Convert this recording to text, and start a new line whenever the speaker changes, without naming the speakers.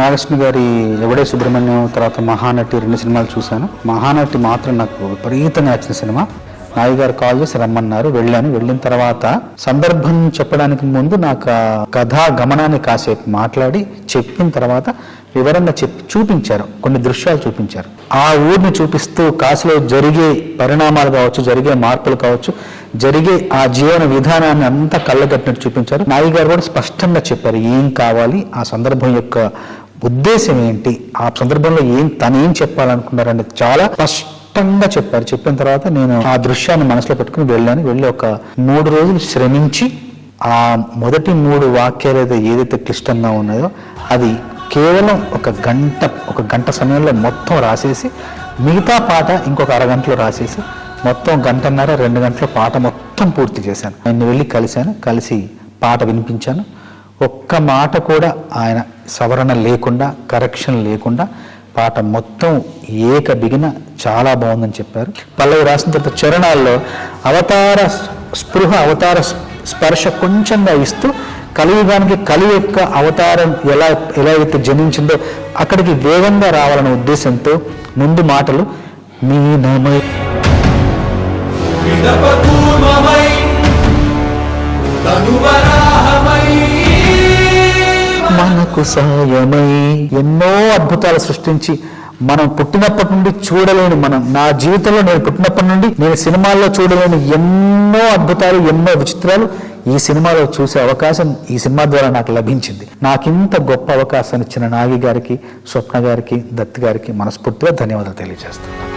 నాగకృష్ణ గారి ఎవడే సుబ్రహ్మణ్యం, తర్వాత మహానటి 2 సినిమాలు చూశాను. మహానటి మాత్రం నాకు విపరీతంగా నచ్చిన సినిమా. నాయుడు గారు కాల్ చేసి రమ్మన్నారు, వెళ్ళాను. వెళ్ళిన తర్వాత సందర్భం చెప్పడానికి ముందు నాకు కథా గమనాన్ని కాసేపు మాట్లాడి చెప్పిన తర్వాత వివరంగా చూపించారు, కొన్ని దృశ్యాలు చూపించారు. ఆ ఊరిని చూపిస్తూ కాశీలో జరిగే పరిణామాలు కావచ్చు, జరిగే మార్పులు కావచ్చు, జరిగే ఆ జీవన విధానాన్ని అంతా కళ్ళగట్టినట్టు చూపించారు. నాయుడు గారు కూడా స్పష్టంగా చెప్పారు ఏం కావాలి, ఆ సందర్భం యొక్క ఉద్దేశం ఏంటి, ఆ సందర్భంలో తను ఏం చెప్పాలనుకున్నారని చాలా స్పష్టంగా చెప్పారు. చెప్పిన తర్వాత నేను ఆ దృశ్యాన్ని మనసులో పెట్టుకుని వెళ్ళాను. వెళ్ళి ఒక 3 రోజులు శ్రమించి ఆ మొదటి 3 వాక్యాలు ఏదైతే క్లిష్టంగా ఉన్నాయో అది కేవలం ఒక గంట సమయంలో మొత్తం రాసేసి, మిగతా పాట ఇంకొక అరగంటలో రాసేసి మొత్తం 1.5-2 గంటల పాట మొత్తం పూర్తి చేశాను. ఆయన వెళ్ళి కలిసి పాట వినిపించాను. ఒక్క మాట కూడా ఆయన సవరణ లేకుండా, కరెక్షన్ లేకుండా పాట మొత్తం బిగిన చాలా బాగుందని చెప్పారు. పల్లవి రాసిన తర్వాత చరణాల్లో అవతార స్పృహ, అవతార స్పర్శ కొంచెంగా ఇస్తూ కలియుగానికి కలి యొక్క అవతారం ఎలా అయితే జనించిందో అక్కడికి వేగంగా రావాలనే ఉద్దేశంతో ముందు మాటలు మీనమై మనకు సాయమై ఎన్నో అద్భుతాలు సృష్టించి మనం పుట్టినప్పటి నుండి చూడలేని, నా జీవితంలో నేను పుట్టినప్పటి నుండి నేను సినిమాల్లో చూడలేని ఎన్నో అద్భుతాలు, ఎన్నో విచిత్రాలు ఈ సినిమాలో చూసే అవకాశం ఈ సినిమా ద్వారా నాకు లభించింది. నాకింత గొప్ప అవకాశాన్ని ఇచ్చిన నాగి గారికి, స్వప్న గారికి, దత్ గారికి మనస్ఫూర్తిగా ధన్యవాదాలు తెలియజేస్తున్నాను.